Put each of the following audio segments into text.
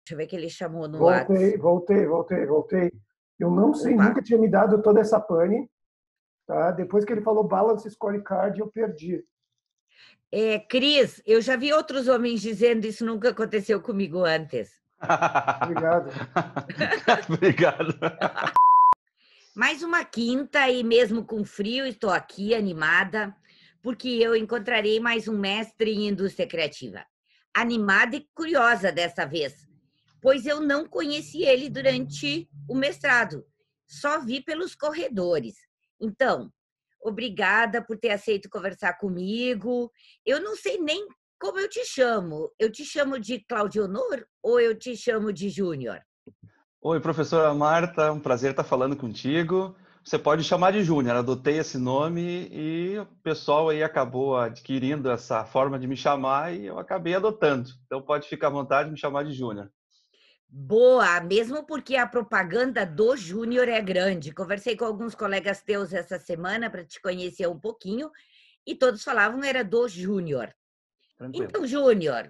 Deixa eu ver que ele chamou no Voltei, WhatsApp. voltei. Eu não sei, Opa. nunca tinha me dado toda essa pane, tá? Depois que ele falou balance scorecard, eu perdi. Cris, eu já vi outros homens dizendo isso, nunca aconteceu comigo antes. Obrigado. Obrigado. Mais uma quinta e mesmo com frio, estou aqui animada, porque eu encontrarei mais um mestre em indústria criativa. Animada e curiosa dessa vez, pois eu não conheci ele durante o mestrado, só vi pelos corredores. Então, obrigada por ter aceito conversar comigo. Eu não sei nem como eu te chamo. Eu te chamo de Claudionor ou eu te chamo de Júnior? Oi, professora Marta, é um prazer estar falando contigo. Você pode chamar de Júnior, adotei esse nome e o pessoal aí acabou adquirindo essa forma de me chamar e eu acabei adotando. Então pode ficar à vontade de me chamar de Júnior. Boa, mesmo porque a propaganda do Júnior é grande. Conversei com alguns colegas teus essa semana para te conhecer um pouquinho e todos falavam era do Júnior. Tranquilo. Então, Júnior,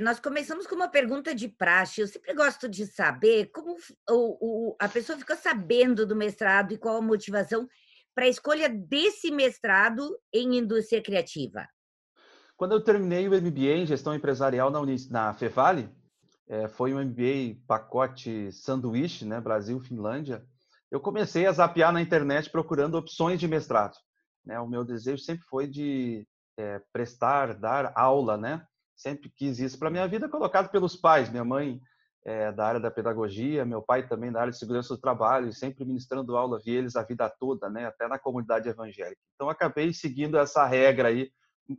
nós começamos com uma pergunta de praxe. Eu sempre gosto de saber como a pessoa ficou sabendo do mestrado e qual a motivação para a escolha desse mestrado em indústria criativa. Quando eu terminei o MBA em gestão empresarial na Fevale, foi um MBA pacote sanduíche, né, Brasil-Finlândia, eu comecei a zapear na internet procurando opções de mestrado. Né? O meu desejo sempre foi de dar aula, né? Sempre quis isso para minha vida, colocado pelos pais. Minha mãe da área da pedagogia, meu pai também da área de segurança do trabalho, sempre ministrando aula, vi eles a vida toda, né? Até na comunidade evangélica. Então, acabei seguindo essa regra aí,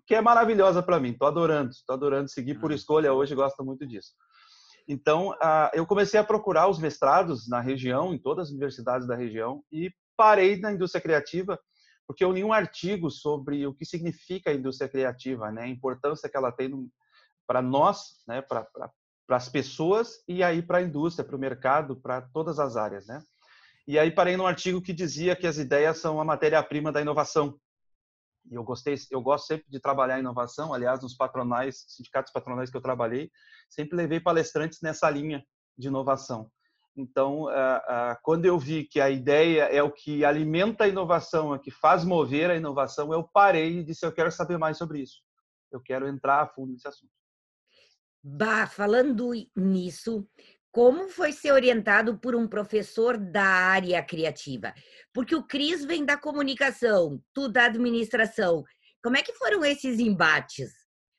que é maravilhosa para mim. Estou adorando seguir por escolha hoje, gosto muito disso. Então, eu comecei a procurar os mestrados na região, em todas as universidades da região, e parei na indústria criativa, porque eu li um artigo sobre o que significa a indústria criativa, né? A importância que ela tem para nós, né? Para as pessoas e aí para a indústria, para o mercado, para todas as áreas, né? E aí parei num artigo que dizia que as ideias são a matéria-prima da inovação. E eu gosto sempre de trabalhar em inovação. Aliás, nos sindicatos patronais que eu trabalhei, sempre levei palestrantes nessa linha de inovação. Então, quando eu vi que a ideia é o que alimenta a inovação, é o que faz mover a inovação, eu parei e disse, eu quero saber mais sobre isso. Eu quero entrar a fundo nesse assunto. Falando nisso, como foi ser orientado por um professor da área criativa? Porque o Cris vem da comunicação, tu da administração. Como é que foram esses embates?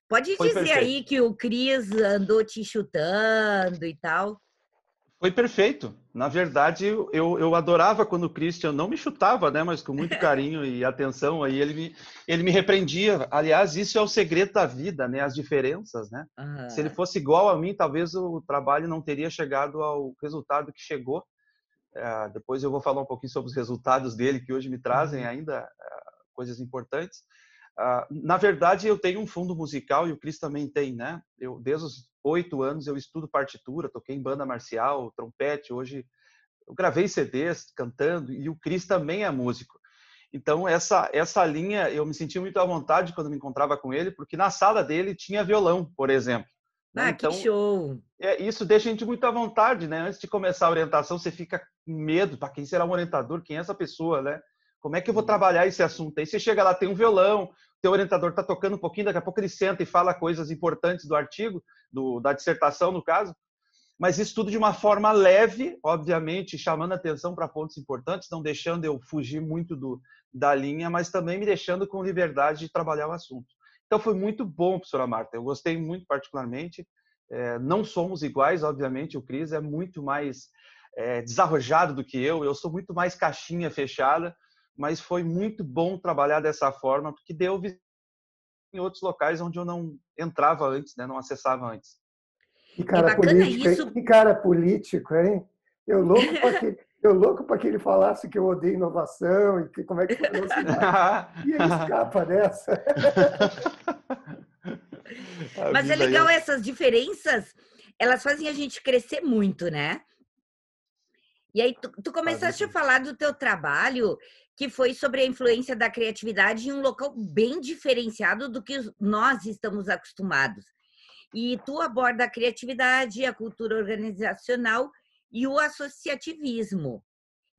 Pode Foi dizer perfeito. aí que o Cris andou te chutando e tal? Foi perfeito. Na verdade, eu adorava quando o Christian não me chutava, né? Mas com muito carinho e atenção, aí ele me repreendia. Aliás, isso é o segredo da vida, né? As diferenças, né? Se ele fosse igual a mim, talvez o trabalho não teria chegado ao resultado que chegou. Depois eu vou falar um pouquinho sobre os resultados dele, que hoje me trazem ainda coisas importantes. Na verdade, eu tenho um fundo musical e o Cris também tem, né? Desde os 8 anos, eu estudo partitura, toquei em banda marcial, trompete. Hoje, eu gravei CDs cantando e o Cris também é músico. Então, essa linha, eu me sentia muito à vontade quando me encontrava com ele, porque na sala dele tinha violão, por exemplo. Né? Que show! Isso deixa a gente muito à vontade, né? Antes de começar a orientação, você fica com medo, para quem será um orientador, quem é essa pessoa, né? Como é que eu vou trabalhar esse assunto? Aí você chega lá, tem um violão, teu orientador está tocando um pouquinho, daqui a pouco ele senta e fala coisas importantes do artigo, da dissertação, no caso, mas isso tudo de uma forma leve, obviamente, chamando atenção para pontos importantes, não deixando eu fugir muito da linha, mas também me deixando com liberdade de trabalhar o assunto. Então foi muito bom, professora Marta, eu gostei muito particularmente. Não somos iguais, obviamente, o Cris é muito mais desarrojado do que eu sou muito mais caixinha fechada, mas foi muito bom trabalhar dessa forma, porque deu em outros locais onde eu não entrava antes, né? Não acessava antes. Que cara político, hein? Que cara político, hein? Eu louco para que ele falasse que eu odeio inovação e que como é que foi a nossa imagem. E ele escapa dessa. Mas é legal essas diferenças, elas fazem a gente crescer muito, né? E aí tu começaste a falar do teu trabalho, que foi sobre a influência da criatividade em um local bem diferenciado do que nós estamos acostumados. e tu aborda a criatividade, a cultura organizacional e o associativismo.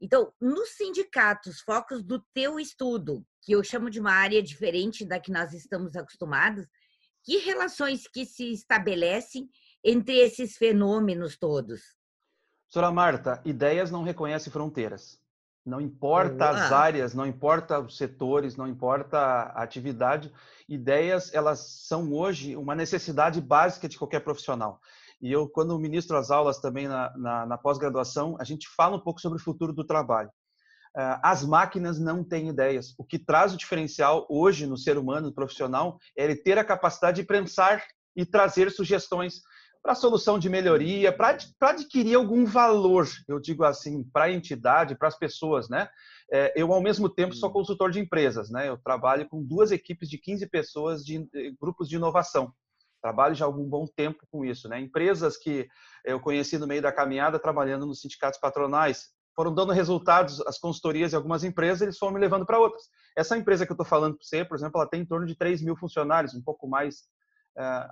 Então, nos sindicatos, focos do teu estudo, que eu chamo de uma área diferente da que nós estamos acostumados, que relações que se estabelecem entre esses fenômenos todos? Professora Marta, ideias não reconhecem fronteiras. Não importa as Boa. áreas, não importa os setores, não importa a atividade, ideias, elas são hoje uma necessidade básica de qualquer profissional. E eu, quando ministro as aulas também na pós-graduação, a gente fala um pouco sobre o futuro do trabalho. As máquinas não têm ideias. O que traz o diferencial hoje no ser humano, no profissional, é ele ter a capacidade de pensar e trazer sugestões para a solução de melhoria, para adquirir algum valor, eu digo assim, para a entidade, para as pessoas, né? Eu, ao mesmo tempo, sou consultor de empresas, né? Eu trabalho com 2 equipes de 15 pessoas de grupos de inovação. Trabalho já há algum bom tempo com isso, né? Empresas que eu conheci no meio da caminhada, trabalhando nos sindicatos patronais, foram dando resultados, as consultorias de algumas empresas, eles foram me levando para outras. Essa empresa que eu estou falando para você, por exemplo, ela tem em torno de 3 mil funcionários, um pouco mais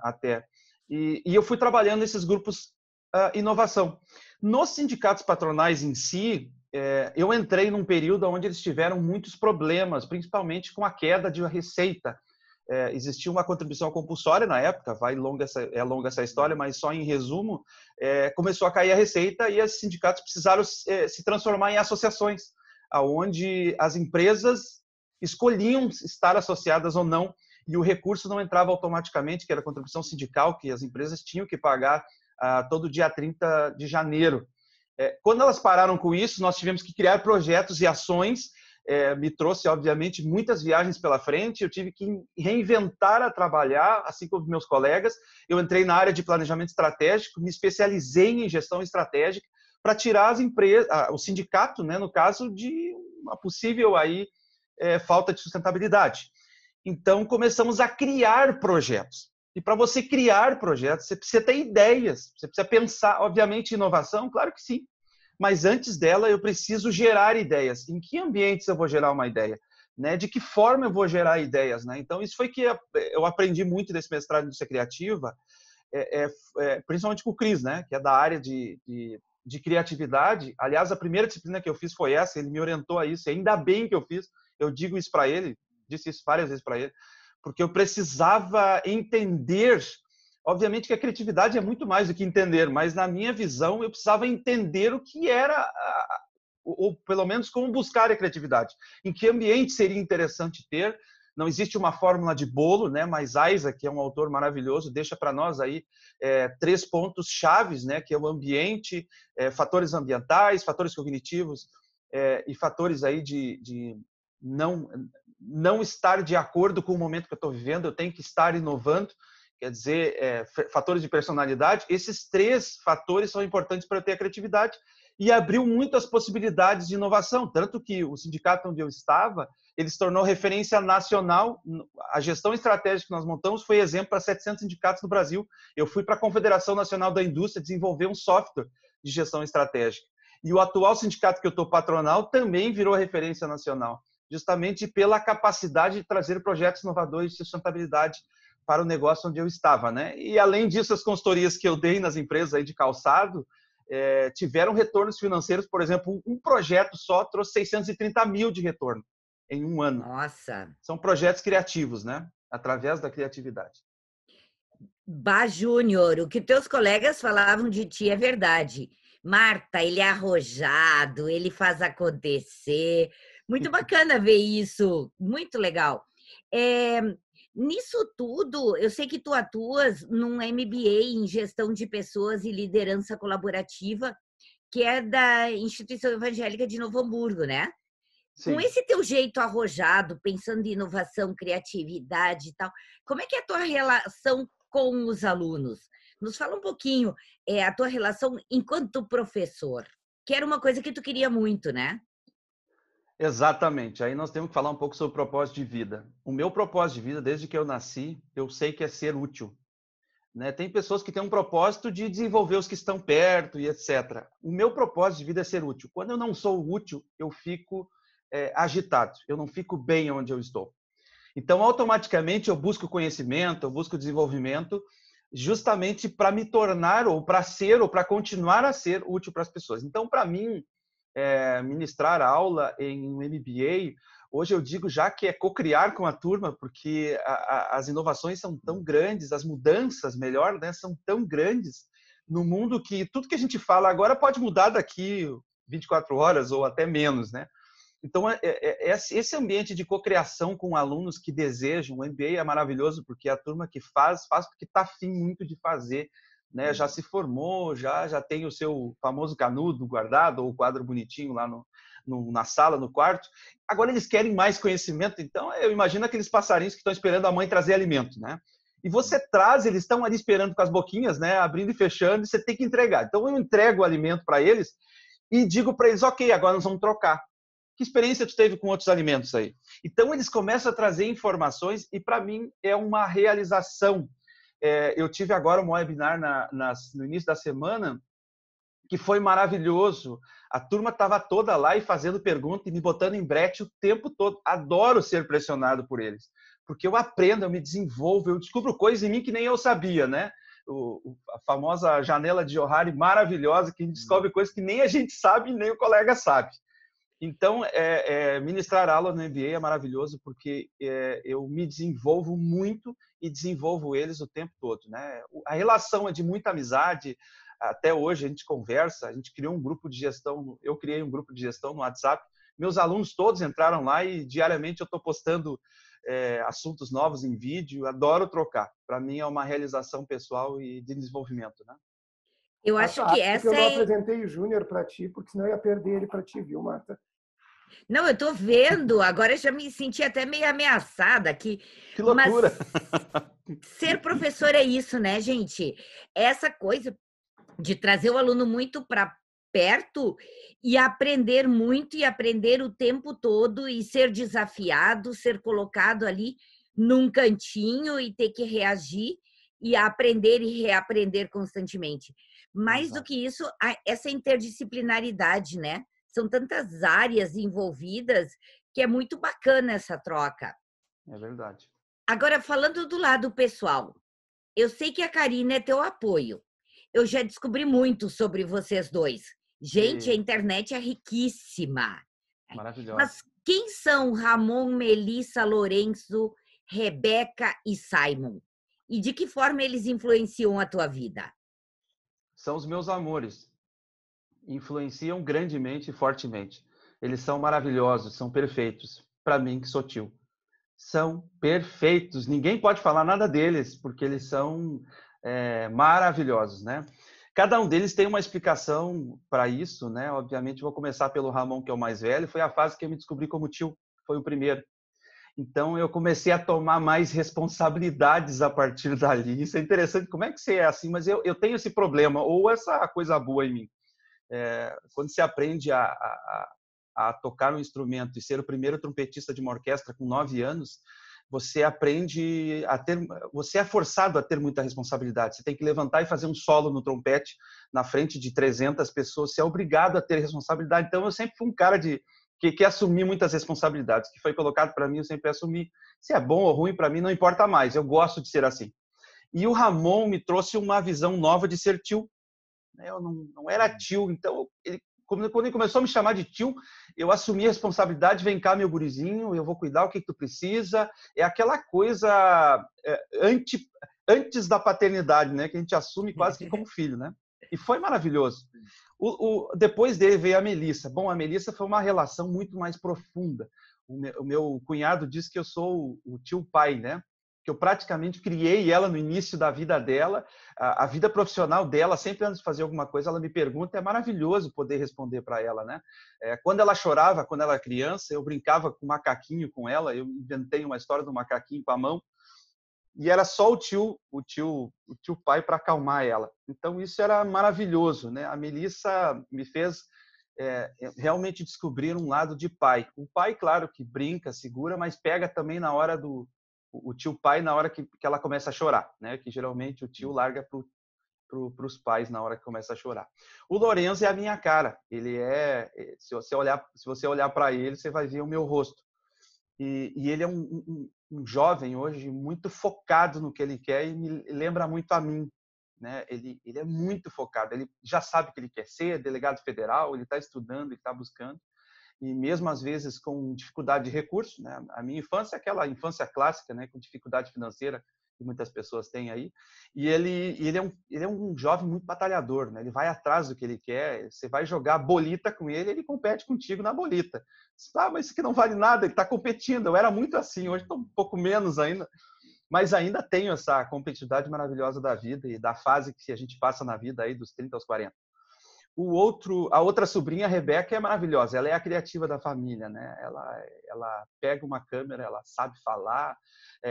até. E eu fui trabalhando nesses grupos inovação. Nos sindicatos patronais em si, eu entrei num período onde eles tiveram muitos problemas, principalmente com a queda de receita. Existia uma contribuição compulsória na época, é longa essa história, mas só em resumo, começou a cair a receita e os sindicatos precisaram se transformar em associações, onde as empresas escolhiam estar associadas ou não, e o recurso não entrava automaticamente, que era a contribuição sindical, que as empresas tinham que pagar todo dia 30 de janeiro. Quando elas pararam com isso, nós tivemos que criar projetos e ações. Me trouxe, obviamente, muitas viagens pela frente. Eu tive que reinventar a trabalhar, assim como meus colegas. Eu entrei na área de planejamento estratégico, me especializei em gestão estratégica para tirar as empresas, o sindicato, né, no caso, de uma possível falta de sustentabilidade. Então, começamos a criar projetos. E para você criar projetos, você precisa ter ideias, você precisa pensar, obviamente, inovação, claro que sim. Mas antes dela, eu preciso gerar ideias. Em que ambientes eu vou gerar uma ideia? Né? De que forma eu vou gerar ideias? Né? Então, isso foi que eu aprendi muito desse mestrado de indústria criativa, principalmente com o Cris, né? Que é da área de criatividade. Aliás, a primeira disciplina que eu fiz foi essa, ele me orientou a isso, e ainda bem que eu fiz. Eu digo isso para ele, disse isso várias vezes para ele, porque eu precisava entender. Obviamente que a criatividade é muito mais do que entender, mas na minha visão eu precisava entender o que era, ou pelo menos como buscar a criatividade. Em que ambiente seria interessante ter. Não existe uma fórmula de bolo, né? Mas Isaac, que é um autor maravilhoso, deixa para nós aí 3 pontos chaves, né? Que é o ambiente, fatores ambientais, fatores cognitivos e fatores aí de não estar de acordo com o momento que eu estou vivendo. Eu tenho que estar inovando. Quer dizer, fatores de personalidade. Esses 3 fatores são importantes para eu ter a criatividade, e abriu muitas possibilidades de inovação, tanto que o sindicato onde eu estava, ele se tornou referência nacional. A gestão estratégica que nós montamos foi exemplo para 700 sindicatos no Brasil. Eu fui para a Confederação Nacional da Indústria desenvolver um software de gestão estratégica. E o atual sindicato que eu estou patronal também virou referência nacional, justamente pela capacidade de trazer projetos inovadores de sustentabilidade para o negócio onde eu estava, né? E além disso, as consultorias que eu dei nas empresas aí de calçado tiveram retornos financeiros. Por exemplo, um projeto só trouxe 630 mil de retorno em um ano. Nossa! São projetos criativos, né? Através da criatividade. Bah, Júnior, o que teus colegas falavam de ti é verdade. Marta, ele é arrojado, ele faz acontecer. Muito bacana ver isso, muito legal. Nisso tudo, eu sei que tu atuas num MBA em gestão de pessoas e liderança colaborativa, que é da Instituição Evangélica de Novo Hamburgo, né? Sim. Com esse teu jeito arrojado, pensando em inovação, criatividade e tal, como é que é a tua relação com os alunos? Nos fala um pouquinho a tua relação enquanto professor, que era uma coisa que tu queria muito, né? Exatamente. Aí nós temos que falar um pouco sobre o propósito de vida. O meu propósito de vida, desde que eu nasci, eu sei que é ser útil. Né? Tem pessoas que têm um propósito de desenvolver os que estão perto e etc. O meu propósito de vida é ser útil. Quando eu não sou útil, eu fico agitado. Eu não fico bem onde eu estou. Então, automaticamente, eu busco conhecimento, eu busco desenvolvimento, justamente para me tornar, ou para ser, ou para continuar a ser útil para as pessoas. Então, para mim, ministrar aula em um MBA, hoje eu digo já que é co-criar com a turma, porque as inovações são tão grandes, as mudanças, melhor, né, são tão grandes no mundo que tudo que a gente fala agora pode mudar daqui 24 horas ou até menos, né? Então, esse ambiente de cocriação com alunos que desejam, o MBA é maravilhoso, porque a turma que faz porque está afim muito de fazer, né? Já se formou, já tem o seu famoso canudo guardado, ou o quadro bonitinho lá na sala, no quarto. Agora eles querem mais conhecimento, então eu imagino aqueles passarinhos que estão esperando a mãe trazer alimento, né? E você traz, eles estão ali esperando com as boquinhas, né? Abrindo e fechando, e você tem que entregar. Então eu entrego o alimento para eles e digo para eles, ok, agora nós vamos trocar. Que experiência tu teve com outros alimentos aí? Então, eles começam a trazer informações e, para mim, é uma realização. Eu tive agora um webinar no início da semana que foi maravilhoso. A turma estava toda lá e fazendo pergunta e me botando em brete o tempo todo. Adoro ser pressionado por eles, porque eu aprendo, eu me desenvolvo, eu descubro coisas em mim que nem eu sabia, né? A famosa janela de Johari maravilhosa, que a gente descobre coisas que nem a gente sabe e nem o colega sabe. Então, ministrar aula no MBA é maravilhoso porque eu me desenvolvo muito e desenvolvo eles o tempo todo, né? A relação é de muita amizade. Até hoje a gente conversa, a gente criou um grupo de gestão, eu criei um grupo de gestão no WhatsApp. Meus alunos todos entraram lá e diariamente eu estou postando assuntos novos em vídeo. Adoro trocar. Para mim é uma realização pessoal e de desenvolvimento, né? Eu acho que essa eu não apresentei o Júnior para ti, porque senão eu ia perder ele para ti, viu, Marta? Não, eu tô vendo, agora eu já me senti até meio ameaçada aqui. Que loucura! Mas ser professor é isso, né, gente? Essa coisa de trazer o aluno muito para perto e aprender muito e aprender o tempo todo e ser desafiado, ser colocado ali num cantinho e ter que reagir e aprender e reaprender constantemente. Mais do que isso, essa interdisciplinaridade, né? São tantas áreas envolvidas que é muito bacana essa troca. É verdade. Agora, falando do lado pessoal, eu sei que a Karina é teu apoio. Eu já descobri muito sobre vocês dois. Gente, a internet é riquíssima. Maravilhosa. Mas quem são Ramon, Melissa, Lourenço, Rebeca e Simon? E de que forma eles influenciam a tua vida? São os meus amores. Influenciam grandemente e fortemente. Eles são maravilhosos, são perfeitos. Para mim, que sou tio. São perfeitos. Ninguém pode falar nada deles, porque eles são maravilhosos, né? Cada um deles tem uma explicação para isso, né? Obviamente, vou começar pelo Ramon, que é o mais velho. Foi a fase que eu me descobri como tio. Foi o primeiro. Então, eu comecei a tomar mais responsabilidades a partir dali. Isso é interessante. Como é que você é assim? Mas eu tenho esse problema, ou essa coisa boa em mim. Quando você aprende a tocar um instrumento e ser o primeiro trompetista de uma orquestra com 9 anos, você aprende você é forçado a ter muita responsabilidade. Você tem que levantar e fazer um solo no trompete na frente de 300 pessoas. Você é obrigado a ter responsabilidade. Então, eu sempre fui um cara que assumi muitas responsabilidades. Que foi colocado para mim, eu sempre assumi. Se é bom ou ruim, para mim, não importa mais. Eu gosto de ser assim. E o Ramon me trouxe uma visão nova de ser tio. Eu não era tio, então quando ele começou a me chamar de tio, eu assumi a responsabilidade. Vem cá, meu gurizinho, eu vou cuidar o que tu precisa. É aquela coisa antes da paternidade, né? Que a gente assume quase que como filho, né? E foi maravilhoso. Depois dele veio a Melissa. Bom, a Melissa foi uma relação muito mais profunda. O meu cunhado diz que eu sou o tio pai, né? Que eu praticamente criei ela no início da vida dela, a vida profissional dela, sempre antes de fazer alguma coisa, ela me pergunta, é maravilhoso poder responder para ela, né? Quando ela chorava, quando ela era criança, eu brincava com um macaquinho com ela, eu inventei uma história do macaquinho com a mão, e era só o tio pai para acalmar ela. Então isso era maravilhoso, né? A Melissa me fez realmente descobrir um lado de pai. O pai, claro, que brinca, segura, mas pega também na hora o tio pai na hora que ela começa a chorar, né? Que geralmente o tio larga para os pais na hora que começa a chorar. O Lourenço é a minha cara. Ele se você olhar para ele, você vai ver o meu rosto. E ele é um jovem hoje muito focado no que ele quer e me lembra muito a mim, né? Ele é muito focado, ele já sabe o que ele quer ser, delegado federal, ele está estudando, ele está buscando, e mesmo às vezes com dificuldade de recurso, né? A minha infância é aquela infância clássica, né? Com dificuldade financeira que muitas pessoas têm aí, e ele é um jovem muito batalhador, né? Ele vai atrás do que ele quer, você vai jogar bolita com ele, ele compete contigo na bolita. Ah, mas isso aqui não vale nada, ele está competindo. Eu era muito assim, hoje estou um pouco menos ainda, mas ainda tenho essa competitividade maravilhosa da vida e da fase que a gente passa na vida aí dos 30 aos 40. A outra sobrinha, a Rebeca, é maravilhosa. Ela é a criativa da família, né? Ela pega uma câmera, ela sabe falar.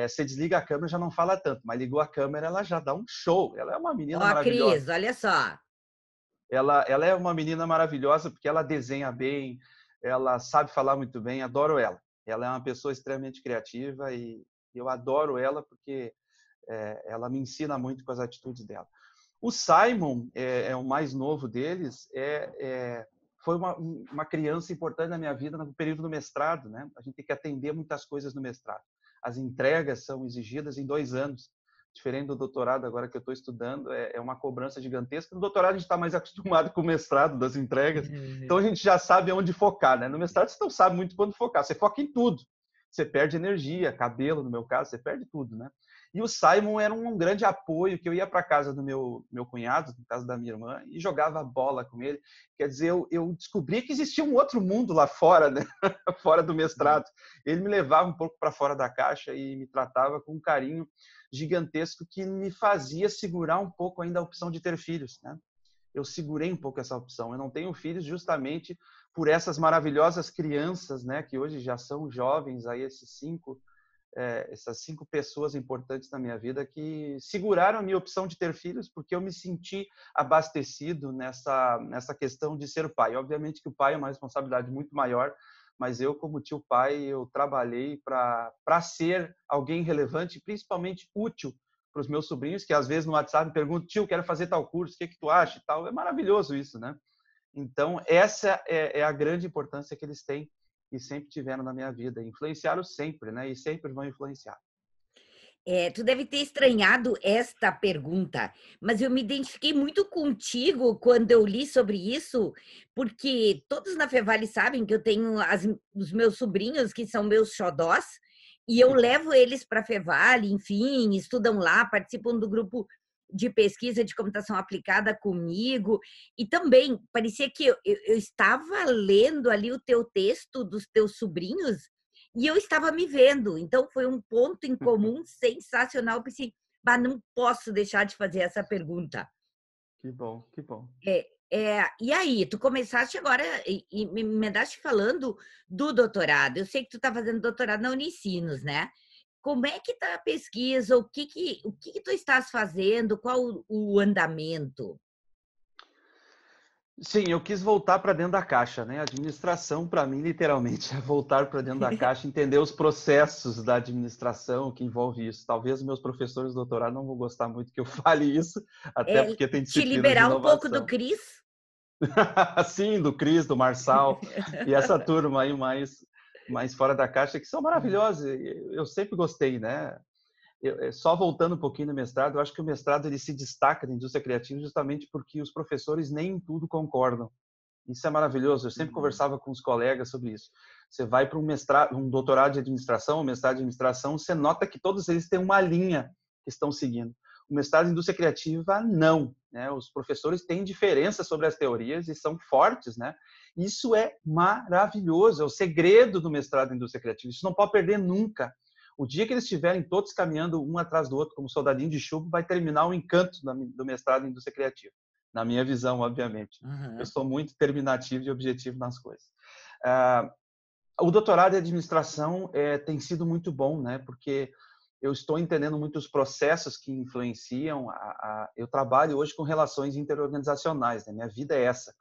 Você desliga a câmera, já não fala tanto, mas ligou a câmera, ela já dá um show. Ela é uma menina Ó, maravilhosa. Cris, olha só. Ela é uma menina maravilhosa porque ela desenha bem, ela sabe falar muito bem, adoro ela. Ela é uma pessoa extremamente criativa e eu adoro ela porque ela me ensina muito com as atitudes dela. O Simon é o mais novo deles, foi uma criança importante na minha vida no período do mestrado, né? A gente tem que atender muitas coisas no mestrado. As entregas são exigidas em 2 anos. Diferente do doutorado agora que eu estou estudando, é uma cobrança gigantesca. No doutorado a gente está mais acostumado com o mestrado das entregas, então a gente já sabe onde focar, né? No mestrado você não sabe muito quando focar, você foca em tudo. Você perde energia, cabelo, no meu caso, você perde tudo, né? E o Simon era um grande apoio, que eu ia para casa do meu cunhado, na casa da minha irmã, e jogava bola com ele. Quer dizer, eu descobri que existia um outro mundo lá fora, né? Fora do mestrado. Ele me levava um pouco para fora da caixa e me tratava com um carinho gigantesco que me fazia segurar um pouco ainda a opção de ter filhos, né? Eu segurei um pouco essa opção. Eu não tenho filhos justamente por essas maravilhosas crianças, né? Que hoje já são jovens, aí essas 5 pessoas importantes na minha vida que seguraram a minha opção de ter filhos porque eu me senti abastecido nessa questão de ser pai. Obviamente que o pai é uma responsabilidade muito maior, mas eu, como tio pai, eu trabalhei para ser alguém relevante, principalmente útil para os meus sobrinhos, que às vezes no WhatsApp me perguntam: tio, quero fazer tal curso, o que tu acha e tal. É maravilhoso isso, né? Então, essa é a grande importância que eles têm e sempre tiveram na minha vida. Influenciaram sempre, né? E sempre vão influenciar. Tu deve ter estranhado esta pergunta, mas eu me identifiquei muito contigo quando eu li sobre isso, porque todos na Fevale sabem que eu tenho os meus sobrinhos, que são meus xodós, e eu levo eles para a Fevale, enfim, estudam lá, participam do grupo de pesquisa de computação aplicada comigo, e também parecia que eu estava lendo ali o teu texto dos teus sobrinhos, e eu estava me vendo, então foi um ponto em comum sensacional. Eu pensei, bah, não posso deixar de fazer essa pergunta. Que bom, que bom. E aí, tu começaste agora e me emendaste falando do doutorado. Eu sei que tu está fazendo doutorado na Unicinos, né? Como é que está a pesquisa? O que tu estás fazendo? Qual o andamento? Sim, eu quis voltar para dentro da caixa, né? A administração, para mim, literalmente, é voltar para dentro da caixa, entender os processos da administração que envolve isso. Talvez meus professores de doutorado não vão gostar muito que eu fale isso, até porque tem Te disciplinas de liberar um pouco do inovação. Cris? Sim, do Cris, do Marçal, e essa turma aí mais fora da caixa, que são maravilhosos. Eu sempre gostei, né? Só voltando um pouquinho no mestrado, eu acho que o mestrado ele se destaca na indústria criativa justamente porque os professores nem em tudo concordam. Isso é maravilhoso. Eu sempre conversava com os colegas sobre isso. Você vai para um mestrado, um doutorado de administração, um mestrado de administração, você nota que todos eles têm uma linha que estão seguindo. O mestrado de indústria criativa, não, né? Os professores têm diferenças sobre as teorias e são fortes, né? Isso é maravilhoso. É o segredo do mestrado em indústria criativa. Isso não pode perder nunca. O dia que eles estiverem todos caminhando um atrás do outro, como soldadinho de chumbo, vai terminar o encanto do mestrado em indústria criativa. Na minha visão, obviamente. Eu sou muito determinativo e objetivo nas coisas. O doutorado em administração tem sido muito bom, né? Porque eu estou entendendo muito os processos que influenciam. Eu trabalho hoje com relações interorganizacionais, né? Minha vida é essa.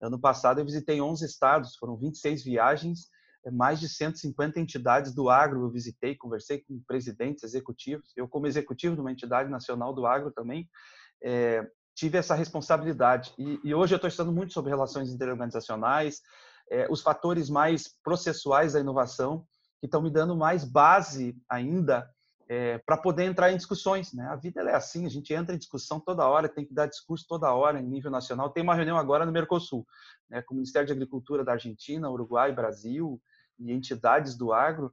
Ano passado eu visitei 11 estados, foram 26 viagens, mais de 150 entidades do agro eu visitei, conversei com presidentes, executivos. Eu, como executivo de uma entidade nacional do agro também, tive essa responsabilidade. E hoje eu estou estudando muito sobre relações interorganizacionais, os fatores mais processuais da inovação. que estão me dando mais base ainda para poder entrar em discussões, né? A vida ela é assim, a gente entra em discussão toda hora, tem que dar discurso toda hora em nível nacional. Tem uma reunião agora no Mercosul, né, com o Ministério de Agricultura da Argentina, Uruguai, Brasil e entidades do agro,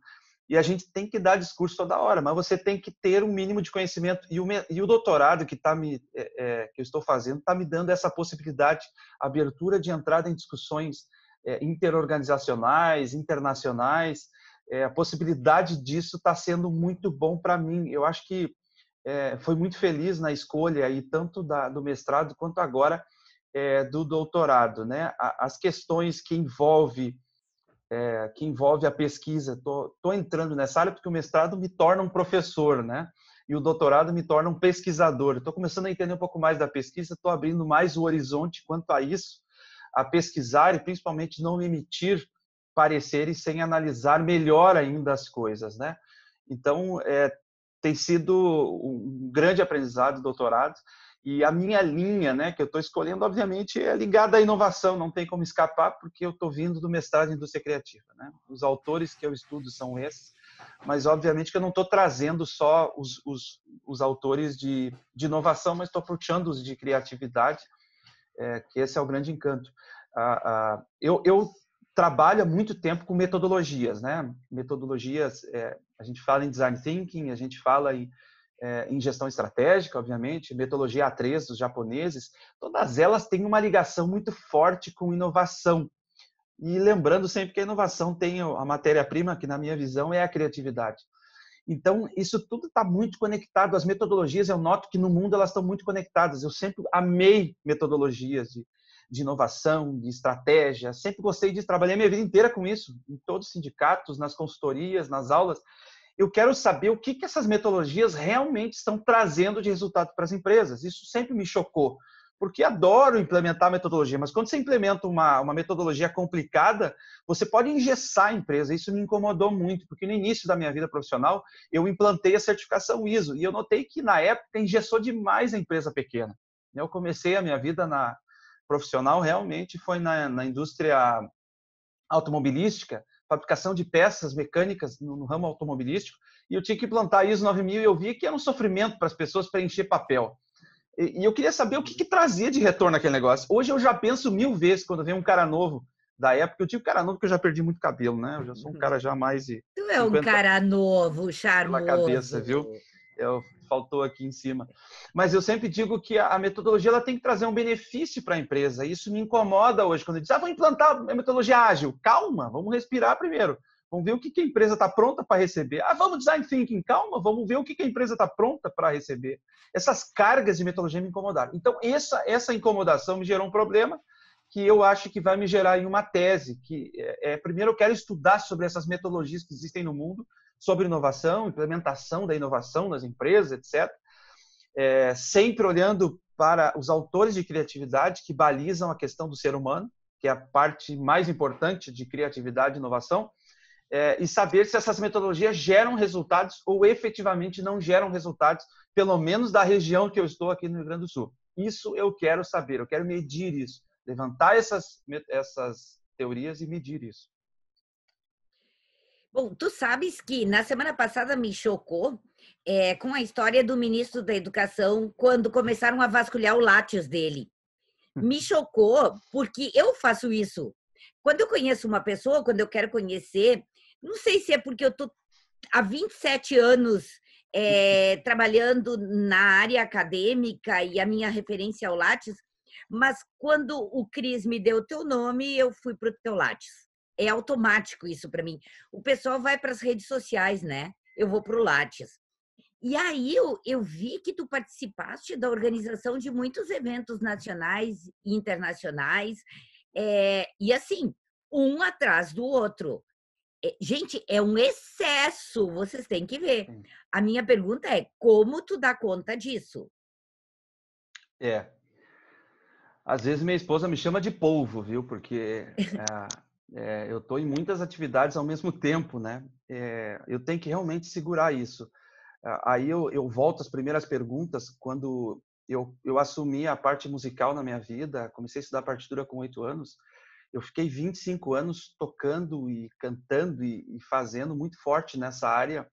e a gente tem que dar discurso toda hora, mas você tem que ter um mínimo de conhecimento. E o doutorado que eu estou fazendo está me dando essa possibilidade, abertura de entrada em discussões interorganizacionais, internacionais. A possibilidade disso está sendo muito bom para mim. Eu acho que foi muito feliz na escolha aí, tanto do mestrado quanto agora do doutorado, né? As questões que envolve a pesquisa. Estou entrando nessa área porque o mestrado me torna um professor, né? E o doutorado me torna um pesquisador. Estou começando a entender um pouco mais da pesquisa, estou abrindo mais o horizonte quanto a isso, a pesquisar e principalmente não emitir pareceres sem analisar melhor ainda as coisas, né? Então, tem sido um grande aprendizado, doutorado. E a minha linha, né, que eu estou escolhendo, obviamente, é ligada à inovação, não tem como escapar, porque eu estou vindo do mestrado em indústria criativa, né? Os autores que eu estudo são esses, mas obviamente que eu não estou trazendo só os autores de inovação, mas estou puxando os de criatividade, que esse é o grande encanto. Eu trabalho há muito tempo com metodologias, né? Metodologias, a gente fala em design thinking, a gente fala em gestão estratégica, obviamente, metodologia A3 dos japoneses, todas elas têm uma ligação muito forte com inovação. E lembrando sempre que a inovação tem a matéria-prima, que na minha visão é a criatividade. Então, isso tudo está muito conectado. As metodologias, eu noto que no mundo elas estão muito conectadas. Eu sempre amei metodologias de inovação, de estratégia. Sempre gostei de trabalhar minha vida inteira com isso, em todos os sindicatos, nas consultorias, nas aulas. Eu quero saber o que essas metodologias realmente estão trazendo de resultado para as empresas. Isso sempre me chocou, porque adoro implementar metodologia, mas quando você implementa uma metodologia complicada, você pode engessar a empresa. Isso me incomodou muito, porque no início da minha vida profissional, eu implantei a certificação ISO, e eu notei que, na época, engessou demais a empresa pequena. Eu comecei a minha vida profissional, realmente, foi na indústria automobilística, fabricação de peças mecânicas no ramo automobilístico, e eu tinha que implantar ISO 9000 e eu vi que era um sofrimento para as pessoas preencher papel. E eu queria saber o que trazia de retorno aquele negócio. Hoje eu já penso 1000 vezes quando vem um cara novo da época. Eu tive cara novo porque eu já perdi muito cabelo, né? Eu já sou um cara já mais de Tu é um cara novo, charmoso. Pela cabeça, viu? Faltou aqui em cima. Mas eu sempre digo que a metodologia ela tem que trazer um benefício para a empresa. Isso me incomoda hoje, quando eu diz, vou implantar a metodologia ágil. Calma, vamos respirar primeiro. Vamos ver o que a empresa está pronta para receber. Vamos design thinking. Calma, vamos ver o que a empresa está pronta para receber. Essas cargas de metodologia me incomodaram. Então, essa incomodação me gerou um problema que eu acho que vai me gerar em uma tese. Primeiro, eu quero estudar sobre essas metodologias que existem no mundo, sobre inovação, implementação da inovação nas empresas, etc. Sempre olhando para os autores de criatividade que balizam a questão do ser humano, que é a parte mais importante de criatividade e inovação, e saber se essas metodologias geram resultados ou efetivamente não geram resultados, pelo menos da região que eu estou aqui no Rio Grande do Sul. Isso eu quero saber, eu quero medir isso, levantar essas teorias e medir isso. Bom, tu sabes que na semana passada me chocou com a história do ministro da Educação quando começaram a vasculhar o Lattes dele. Me chocou porque eu faço isso. Quando eu conheço uma pessoa, quando eu quero conhecer, não sei se é porque eu estou há 27 anos trabalhando na área acadêmica e a minha referência ao Lattes, mas quando o Cris me deu o teu nome, eu fui para o teu Lattes. É automático isso para mim. O pessoal vai para as redes sociais, né? Eu vou para o Lattes. E aí eu vi que tu participaste da organização de muitos eventos nacionais e internacionais, e assim, um atrás do outro. Gente, é um excesso, vocês têm que ver. A minha pergunta é, como tu dá conta disso? Às vezes minha esposa me chama de polvo, viu? Porque eu estou em muitas atividades ao mesmo tempo, né? Eu tenho que realmente segurar isso. Aí eu volto às primeiras perguntas. Quando eu assumi a parte musical na minha vida, comecei a estudar partitura com 8 anos, eu fiquei 25 anos tocando e cantando e fazendo muito forte nessa área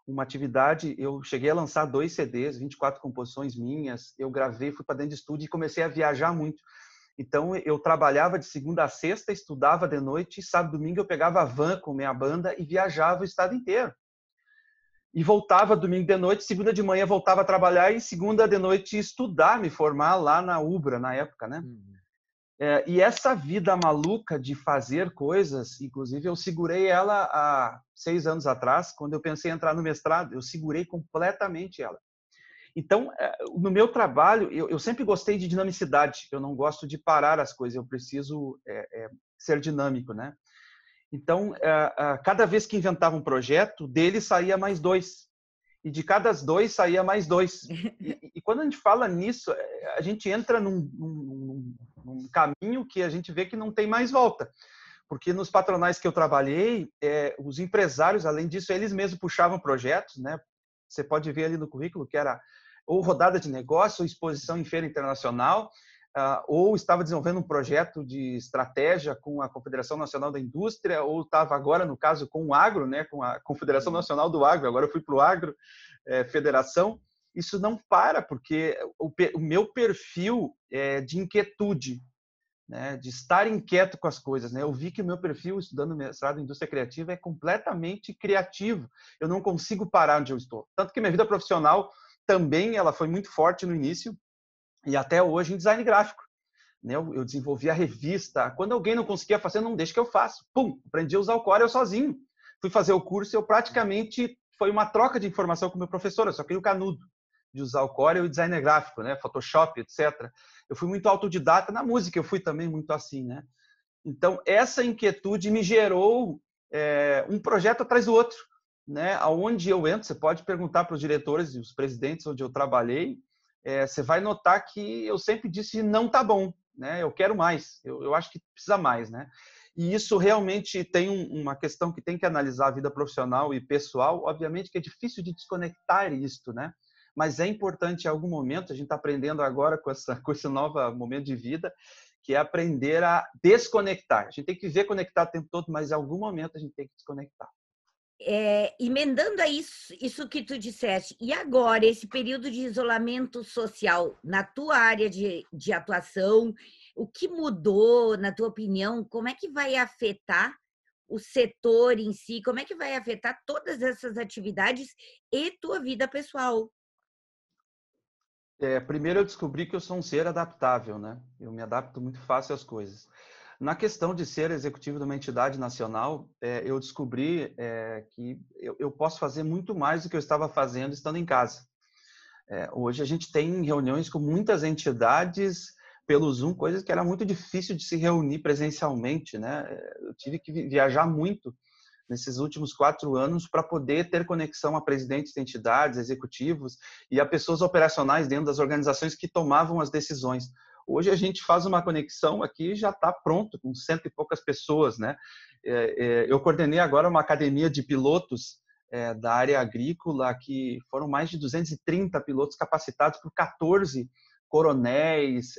uma atividade. Eu cheguei a lançar 2 CDs, 24 composições minhas, eu gravei, fui para dentro de estúdio e comecei a viajar muito. Então, eu trabalhava de segunda a sexta, estudava de noite, e sábado e domingo eu pegava a van com minha banda e viajava o estado inteiro. E voltava domingo de noite, segunda de manhã voltava a trabalhar e segunda de noite estudar, me formar lá na Ubra, na época, né? E essa vida maluca de fazer coisas, inclusive eu segurei ela há 6 anos atrás, quando eu pensei em entrar no mestrado, eu segurei completamente ela. Então, no meu trabalho, eu sempre gostei de dinamicidade, eu não gosto de parar as coisas, eu preciso ser dinâmico, né? Então, cada vez que inventava um projeto, dele saía mais 2. E de cada 2 saía mais 2. E quando a gente fala nisso, a gente entra num caminho que a gente vê que não tem mais volta. Porque nos patronais que eu trabalhei, os empresários, além disso, eles mesmos puxavam projetos, né? Você pode ver ali no currículo que era ou rodada de negócio, ou exposição em feira internacional, ou estava desenvolvendo um projeto de estratégia com a Confederação Nacional da Indústria, ou estava agora, no caso, com o Agro, né, com a Confederação Nacional do Agro, agora eu fui para o Agro, Federação. Isso não para, porque o meu perfil é de inquietude, né, de estar inquieto com as coisas, né? Eu vi que o meu perfil, estudando mestrado em indústria criativa, é completamente criativo. Eu não consigo parar onde eu estou. Tanto que minha vida profissional também ela foi muito forte no início e até hoje em design gráfico, né? Eu desenvolvi a revista. Quando alguém não conseguia fazer, não deixa que eu faço. Pum, aprendi a usar o Corel sozinho. Fui fazer o curso e eu praticamente foi uma troca de informação com o meu professor. Eu só queria o canudo de usar o Corel e design gráfico, né? Photoshop, etc. Eu fui muito autodidata na música, eu fui também muito assim, né? Então, essa inquietude me gerou um projeto atrás do outro, né? Aonde eu entro, você pode perguntar para os diretores e os presidentes onde eu trabalhei, você vai notar que eu sempre disse não tá bom, né? Eu quero mais, eu acho que precisa mais, né? E isso realmente tem uma questão que tem que analisar a vida profissional e pessoal. Obviamente que é difícil de desconectar isto, né? Mas é importante em algum momento, a gente está aprendendo agora com esse novo momento de vida, que é aprender a desconectar. A gente tem que viver conectado o tempo todo, mas em algum momento a gente tem que desconectar. Emendando a isso que tu disseste, e agora, esse período de isolamento social, na tua área de atuação, o que mudou, na tua opinião? Como é que vai afetar o setor em si? Como é que vai afetar todas essas atividades e tua vida pessoal? Primeiro eu descobri que eu sou um ser adaptável, né? Eu me adapto muito fácil às coisas. Na questão de ser executivo de uma entidade nacional, eu descobri que eu posso fazer muito mais do que eu estava fazendo estando em casa. Hoje a gente tem reuniões com muitas entidades pelo Zoom, coisas que era muito difícil de se reunir presencialmente, né? Eu tive que viajar muito nesses últimos 4 anos para poder ter conexão a presidentes de entidades, executivos e a pessoas operacionais dentro das organizações que tomavam as decisões. Hoje a gente faz uma conexão aqui e já está pronto, com 100 e poucas pessoas, né? Eu coordenei agora uma academia de pilotos da área agrícola, que foram mais de 230 pilotos capacitados por 14 coronéis,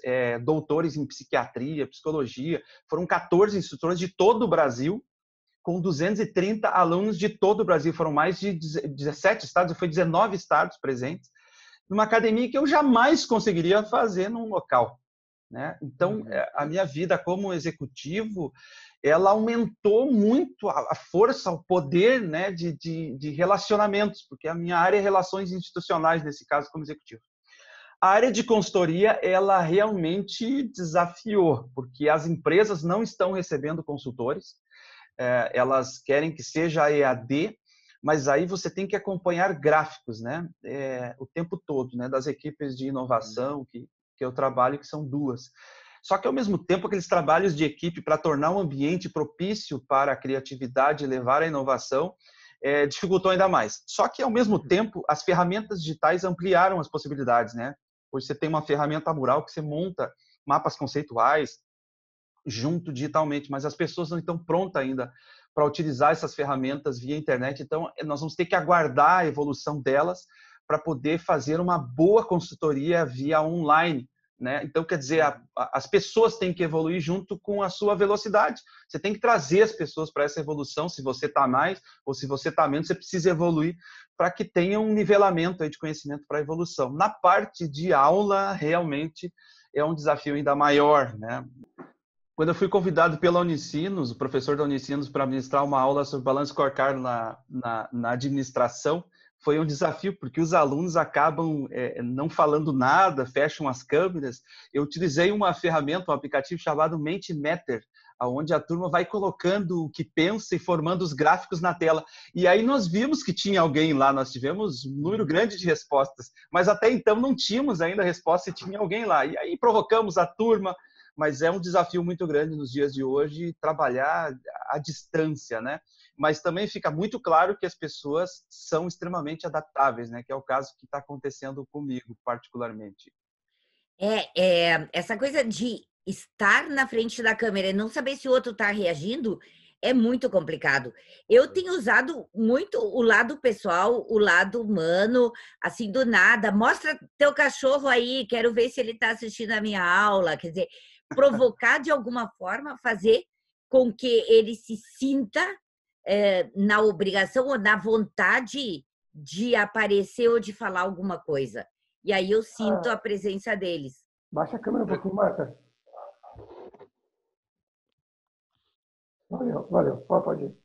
doutores em psiquiatria, psicologia. Foram 14 instrutores de todo o Brasil, com 230 alunos de todo o Brasil. Foram mais de 17 estados, foi 19 estados presentes, numa academia que eu jamais conseguiria fazer num local, né? Então, a minha vida como executivo, ela aumentou muito a força, o poder, né, de relacionamentos, porque a minha área é relações institucionais, nesse caso, como executivo. A área de consultoria, ela realmente desafiou, porque as empresas não estão recebendo consultores, elas querem que seja EAD, mas aí você tem que acompanhar gráficos, né? O tempo todo, né? Das equipes de inovação que eu trabalho, que são 2. Só que, ao mesmo tempo, aqueles trabalhos de equipe para tornar um ambiente propício para a criatividade e levar a inovação, dificultou ainda mais. Só que, ao mesmo tempo, as ferramentas digitais ampliaram as possibilidades, né? Hoje você tem uma ferramenta mural que você monta mapas conceituais, junto digitalmente, mas as pessoas não estão prontas ainda para utilizar essas ferramentas via internet. Então, nós vamos ter que aguardar a evolução delas para poder fazer uma boa consultoria via online, né? Então, quer dizer, as pessoas têm que evoluir junto com a sua velocidade. Você tem que trazer as pessoas para essa evolução. Se você está mais ou se você está menos, você precisa evoluir para que tenha um nivelamento aí de conhecimento para a evolução. Na parte de aula, realmente é um desafio ainda maior, né? Quando eu fui convidado pela Unicinos, o professor da Unicinos, para ministrar uma aula sobre balanço scorecard na administração, foi um desafio, porque os alunos acabam não falando nada, fecham as câmeras. Eu utilizei uma ferramenta, um aplicativo chamado Mentimeter, onde a turma vai colocando o que pensa e formando os gráficos na tela. E aí nós vimos que tinha alguém lá, nós tivemos um número grande de respostas, mas até então não tínhamos ainda a resposta se tinha alguém lá. E aí provocamos a turma, mas é um desafio muito grande nos dias de hoje trabalhar à distância, né? Mas também fica muito claro que as pessoas são extremamente adaptáveis, né? Que é o caso que está acontecendo comigo, particularmente. Essa coisa de estar na frente da câmera e não saber se o outro está reagindo é muito complicado. Eu tenho usado muito o lado pessoal, o lado humano, assim, do nada. Mostra teu cachorro aí, quero ver se ele está assistindo a minha aula. Quer dizer, provocar de alguma forma, fazer com que ele se sinta na obrigação ou na vontade de aparecer ou de falar alguma coisa. E aí eu sinto a presença deles. Baixa a câmera um pouquinho, Marta. Valeu. Pode ir.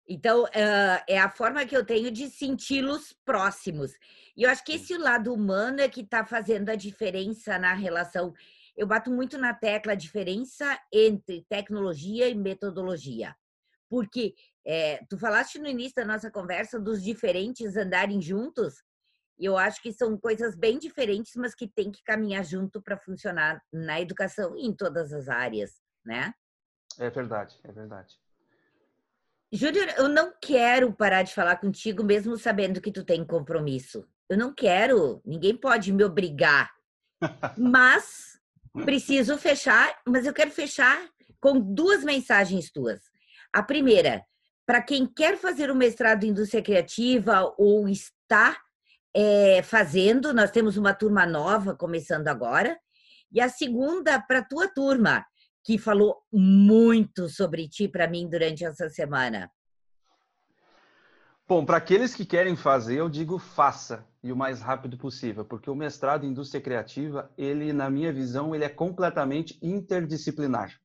Então, é a forma que eu tenho de senti-los próximos. E eu acho que esse lado humano é que está fazendo a diferença na relação. Eu bato muito na tecla a diferença entre tecnologia e metodologia. Porque tu falaste no início da nossa conversa dos diferentes andarem juntos, e eu acho que são coisas bem diferentes, mas que tem que caminhar junto para funcionar na educação e em todas as áreas, né? É verdade, é verdade. Júnior, eu não quero parar de falar contigo, mesmo sabendo que tu tem compromisso. Eu não quero, ninguém pode me obrigar. Mas preciso fechar, mas eu quero fechar com 2 mensagens tuas. A primeira, para quem quer fazer o mestrado em indústria criativa ou está fazendo, nós temos uma turma nova começando agora. E a segunda, para a tua turma, que falou muito sobre ti para mim durante essa semana. Bom, para aqueles que querem fazer, eu digo faça, e o mais rápido possível, porque o mestrado em indústria criativa, ele, na minha visão, ele é completamente interdisciplinar.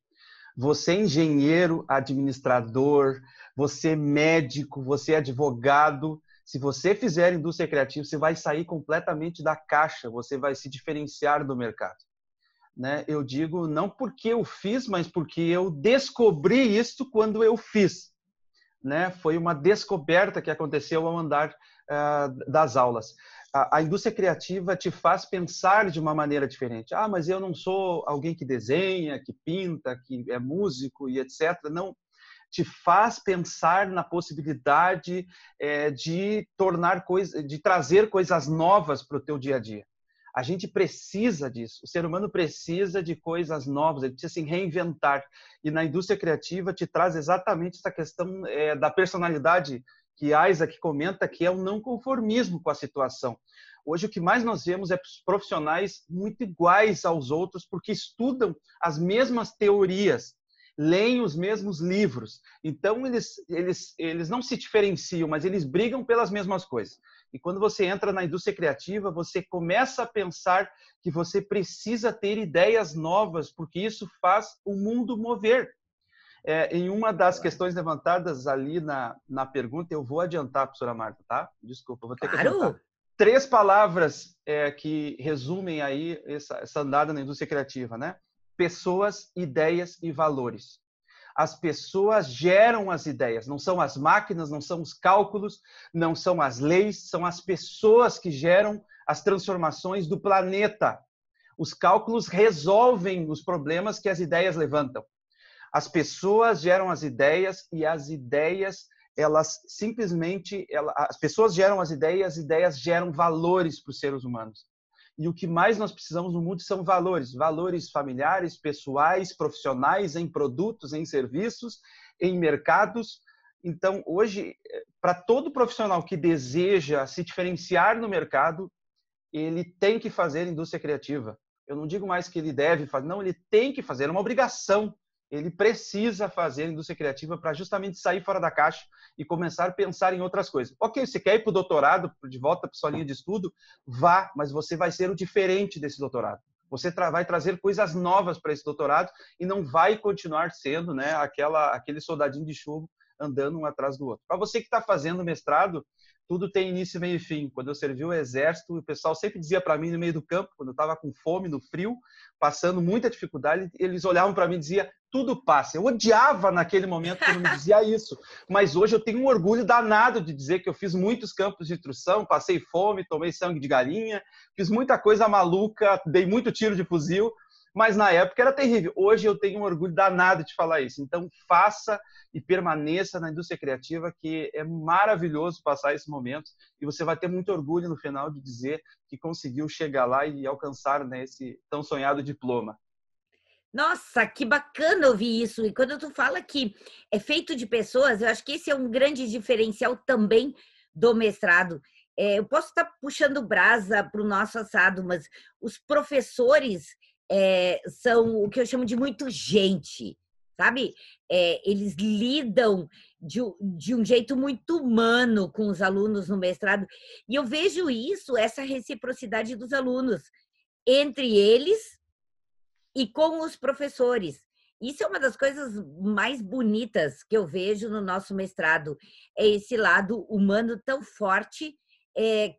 Você é engenheiro, administrador, você é médico, você é advogado. Se você fizer indústria criativa, você vai sair completamente da caixa, você vai se diferenciar do mercado. Né? Eu digo não porque eu fiz, mas porque eu descobri isso quando eu fiz. Né? Foi uma descoberta que aconteceu ao andar das aulas. A indústria criativa te faz pensar de uma maneira diferente. Ah, mas eu não sou alguém que desenha, que pinta, que é músico e etc. Não, te faz pensar na possibilidade de tornar de trazer coisas novas para o teu dia a dia. A gente precisa disso. O ser humano precisa de coisas novas, ele precisa se reinventar. E na indústria criativa te traz exatamente essa questão da personalidade que Isaac comenta, que é o não conformismo com a situação. Hoje o que mais nós vemos é profissionais muito iguais aos outros, porque estudam as mesmas teorias, leem os mesmos livros. Então eles não se diferenciam, mas eles brigam pelas mesmas coisas. E quando você entra na indústria criativa, você começa a pensar que você precisa ter ideias novas, porque isso faz o mundo mover. Em uma das questões levantadas ali na pergunta, eu vou adiantar, professora Marta, tá? Desculpa, vou ter que adiantar. 3 palavras que resumem aí essa andada na indústria criativa, né? Pessoas, ideias e valores. As pessoas geram as ideias, não são as máquinas, não são os cálculos, não são as leis, são as pessoas que geram as transformações do planeta. Os cálculos resolvem os problemas que as ideias levantam. As pessoas geram as ideias e as ideias, elas simplesmente, as pessoas geram as ideias geram valores para os seres humanos. E o que mais nós precisamos no mundo são valores. Valores familiares, pessoais, profissionais, em produtos, em serviços, em mercados. Então, hoje, para todo profissional que deseja se diferenciar no mercado, ele tem que fazer indústria criativa. Eu não digo mais que ele deve fazer, não, ele tem que fazer, é uma obrigação. Ele precisa fazer indústria criativa para justamente sair fora da caixa e começar a pensar em outras coisas. Ok, você quer ir para o doutorado, de volta para sua linha de estudo, vá, mas você vai ser o diferente desse doutorado. Você vai trazer coisas novas para esse doutorado e não vai continuar sendo, né, aquele soldadinho de chumbo andando um atrás do outro. Para você que está fazendo mestrado, tudo tem início, meio e fim. Quando eu servi o exército, o pessoal sempre dizia para mim no meio do campo, quando eu estava com fome, no frio, passando muita dificuldade, eles olhavam para mim e diziam, tudo passa. Eu odiava naquele momento quando me dizia isso, mas hoje eu tenho um orgulho danado de dizer que eu fiz muitos campos de instrução, passei fome, tomei sangue de galinha, fiz muita coisa maluca, dei muito tiro de fuzil, mas na época era terrível. Hoje eu tenho um orgulho danado de falar isso. Então faça e permaneça na indústria criativa, que é maravilhoso passar esse momento e você vai ter muito orgulho no final de dizer que conseguiu chegar lá e alcançar, né, esse tão sonhado diploma. Nossa, que bacana ouvir isso. E quando tu fala que é feito de pessoas, eu acho que esse é um grande diferencial também do mestrado. Eu posso estar puxando brasa para o nosso assado, mas os professores são o que eu chamo de muito gente, sabe? Eles lidam de um jeito muito humano com os alunos no mestrado. E eu vejo isso, essa reciprocidade dos alunos entre eles e com os professores. Isso é uma das coisas mais bonitas que eu vejo no nosso mestrado, é esse lado humano tão forte,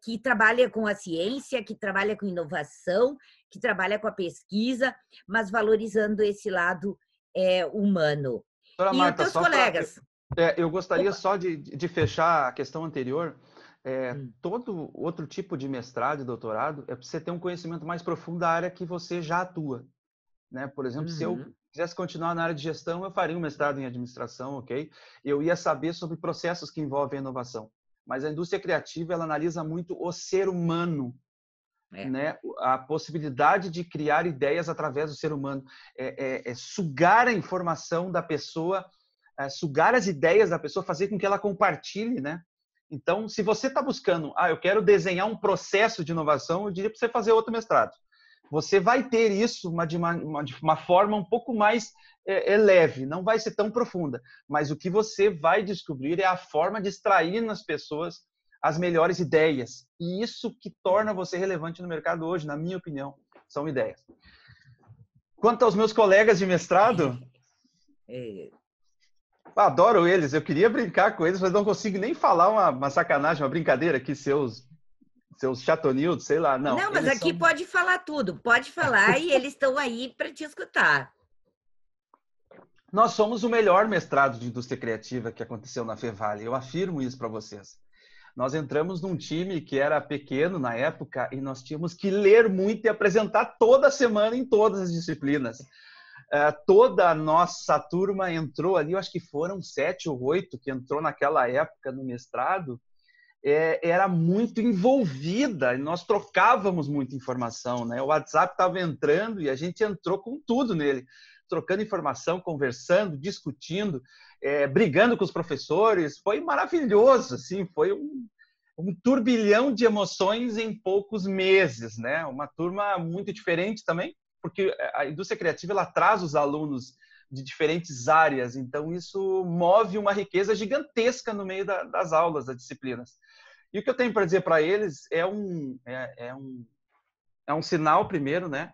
que trabalha com a ciência, que trabalha com inovação, que trabalha com a pesquisa, mas valorizando esse lado humano. Doutora Marta, os teus colegas? Eu gostaria só de fechar a questão anterior. Todo outro tipo de mestrado e doutorado é para você ter um conhecimento mais profundo da área que você já atua. Né? Por exemplo, se eu quisesse continuar na área de gestão, eu faria um mestrado em administração, ok? Eu ia saber sobre processos que envolvem a inovação. Mas a indústria criativa, ela analisa muito o ser humano, né? A possibilidade de criar ideias através do ser humano. Sugar a informação da pessoa, sugar as ideias da pessoa, fazer com que ela compartilhe, né? Então, se você está buscando, eu quero desenhar um processo de inovação, eu diria para você fazer outro mestrado. Você vai ter isso de uma forma um pouco mais leve, não vai ser tão profunda, mas o que você vai descobrir é a forma de extrair nas pessoas as melhores ideias. E isso que torna você relevante no mercado hoje, na minha opinião, são ideias. Quanto aos meus colegas de mestrado, adoro eles, eu queria brincar com eles, mas não consigo nem falar uma sacanagem, uma brincadeira aqui, seus chatonildos, sei lá. Não, mas aqui pode falar tudo, pode falar e eles estão aí para te escutar. Nós somos o melhor mestrado de indústria criativa que aconteceu na Fevale, eu afirmo isso para vocês. Nós entramos num time que era pequeno na época e nós tínhamos que ler muito e apresentar toda semana em todas as disciplinas. Toda a nossa turma entrou ali, eu acho que foram 7 ou 8 que entrou naquela época no mestrado, era muito envolvida, e nós trocávamos muita informação, né? O WhatsApp estava entrando e a gente entrou com tudo nele, trocando informação, conversando, discutindo, brigando com os professores. Foi maravilhoso, assim, foi um turbilhão de emoções em poucos meses, né? Uma turma muito diferente também, porque a indústria criativa ela traz os alunos de diferentes áreas, então isso move uma riqueza gigantesca no meio das aulas, das disciplinas. E o que eu tenho para dizer para eles é um sinal, primeiro, né?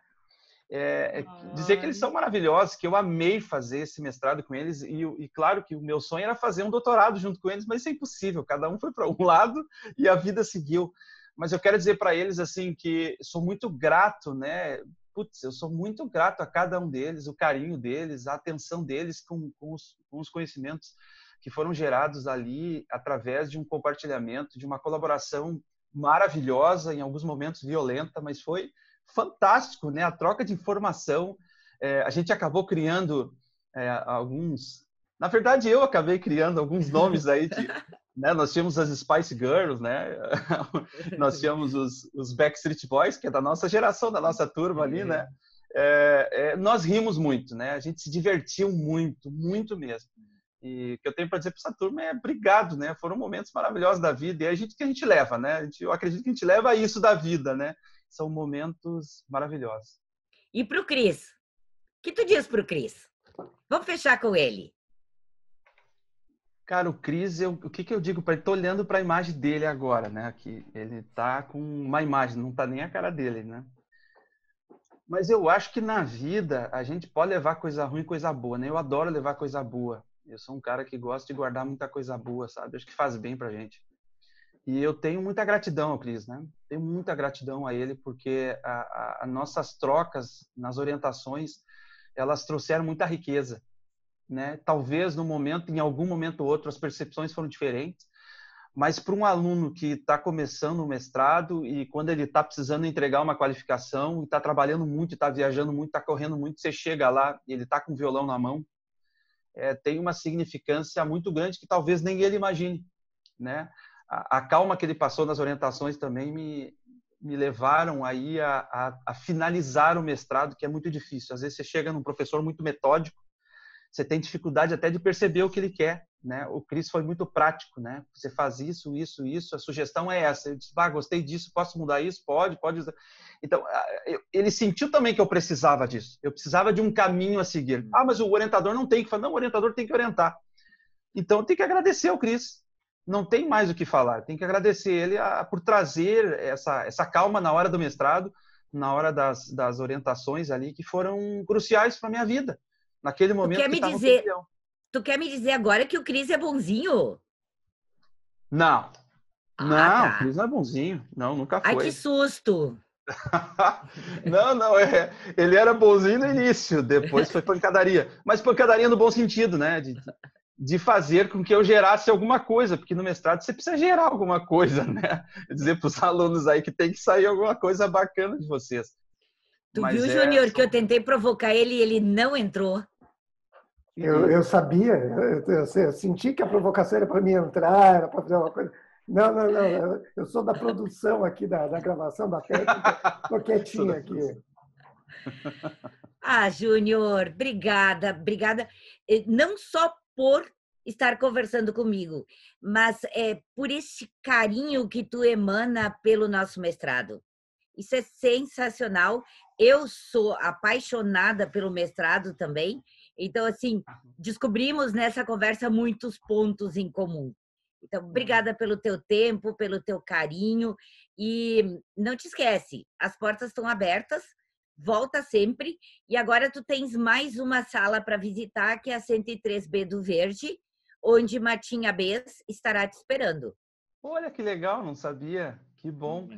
Dizer que eles são maravilhosos, que eu amei fazer esse mestrado com eles e claro que o meu sonho era fazer um doutorado junto com eles, mas isso é impossível, cada um foi para um lado e a vida seguiu. Mas eu quero dizer para eles assim que sou muito grato, né? Eu sou muito grato a cada um deles, o carinho deles, a atenção deles com os conhecimentos que foram gerados ali através de um compartilhamento, de uma colaboração maravilhosa, em alguns momentos violenta, mas foi fantástico, né? A troca de informação. A gente acabou criando alguns... Na verdade, eu acabei criando alguns nomes aí né? Nós tínhamos as Spice Girls, né? Nós tínhamos os Backstreet Boys, que é da nossa geração, da nossa turma ali, né? Nós rimos muito, né? A gente se divertiu muito, muito mesmo. E o que eu tenho para dizer para essa turma é obrigado, né? Foram momentos maravilhosos da vida e é que a gente leva, né? Eu acredito que a gente leva isso da vida, né? São momentos maravilhosos. E para o Cris? O que tu diz para o Cris? Vamos fechar com ele. Cara, o Cris, o que eu digo para ele? Estou olhando para a imagem dele agora, né? Que ele tá com uma imagem, não tá nem a cara dele, né? Mas eu acho que na vida a gente pode levar coisa ruim e coisa boa, né? Eu adoro levar coisa boa. Eu sou um cara que gosta de guardar muita coisa boa, sabe? Acho que faz bem pra gente. E eu tenho muita gratidão ao Cris, né? Tenho muita gratidão a ele, porque as nossas trocas nas orientações, elas trouxeram muita riqueza, né? Talvez no momento, em algum momento ou outro, as percepções foram diferentes, mas para um aluno que está começando o mestrado e quando ele está precisando entregar uma qualificação, está trabalhando muito, está viajando muito, está correndo muito, você chega lá e ele está com o violão na mão, tem uma significância muito grande que talvez nem ele imagine, né? A calma que ele passou nas orientações também me levaram aí a finalizar o mestrado, que é muito difícil. Às vezes você chega num professor muito metódico, você tem dificuldade até de perceber o que ele quer, né? O Cris foi muito prático, né? Você faz isso, a sugestão é essa. Eu disse, gostei disso, posso mudar isso? Pode. Então, ele sentiu também que eu precisava disso. Eu precisava de um caminho a seguir. Mas o orientador não tem que falar. Não, o orientador tem que orientar. Então, tem que agradecer ao Cris. Não tem mais o que falar. Tem que agradecer ele por trazer essa calma na hora do mestrado, na hora das orientações ali, que foram cruciais para a minha vida. Naquele momento Tu quer me dizer agora que o Cris é bonzinho? Não. Tá. O Cris não é bonzinho. Não, nunca foi. Ai, que susto! Não, ele era bonzinho no início, depois foi pancadaria. Mas pancadaria no bom sentido, né? De fazer com que eu gerasse alguma coisa, porque no mestrado você precisa gerar alguma coisa, né? Dizer para os alunos aí que tem que sair alguma coisa bacana de vocês. Tu viu, Júnior, que eu tentei provocar ele e ele não entrou? Eu sabia, eu senti que a provocação era para mim entrar, era para fazer uma coisa. Não, eu sou da produção aqui, da gravação, da técnica, estou quietinho aqui. Júnior, obrigada. Não só por estar conversando comigo, mas por esse carinho que tu emana pelo nosso mestrado. Isso é sensacional. Eu sou apaixonada pelo mestrado também. Então, assim, descobrimos nessa conversa muitos pontos em comum. Então, obrigada pelo teu tempo, pelo teu carinho. E não te esquece, as portas estão abertas, volta sempre. E agora tu tens mais uma sala para visitar, que é a 103B do Verde, onde Martinha Bess estará te esperando. Olha que legal, não sabia. Que bom.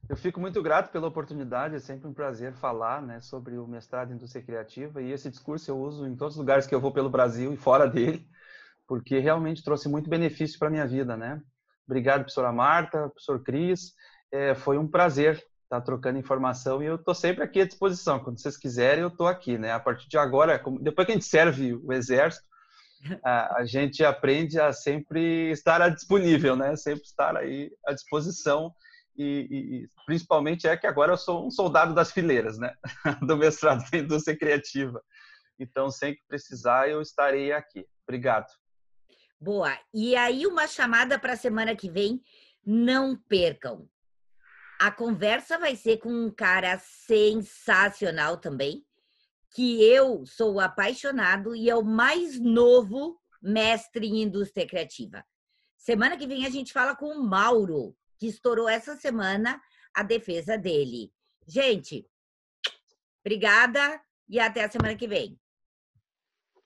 Eu fico muito grato pela oportunidade, é sempre um prazer falar, né, sobre o mestrado em Indústria Criativa, e esse discurso eu uso em todos os lugares que eu vou pelo Brasil e fora dele, porque realmente trouxe muito benefício para a minha vida, né? Obrigado, professora Marta, professor Cris, foi um prazer estar trocando informação e eu estou sempre aqui à disposição, quando vocês quiserem eu estou aqui, né? A partir de agora, depois que a gente serve o Exército, a gente aprende a sempre estar disponível, né? Sempre estar aí à disposição. E principalmente que agora eu sou um soldado das fileiras, né? Do mestrado em Indústria Criativa. Então, sempre que precisar, eu estarei aqui. Obrigado. Boa. E aí, uma chamada para a semana que vem. Não percam. A conversa vai ser com um cara sensacional também, que eu sou apaixonado e é o mais novo mestre em Indústria Criativa. Semana que vem a gente fala com o Mauro, que estourou essa semana a defesa dele. Gente, obrigada e até a semana que vem.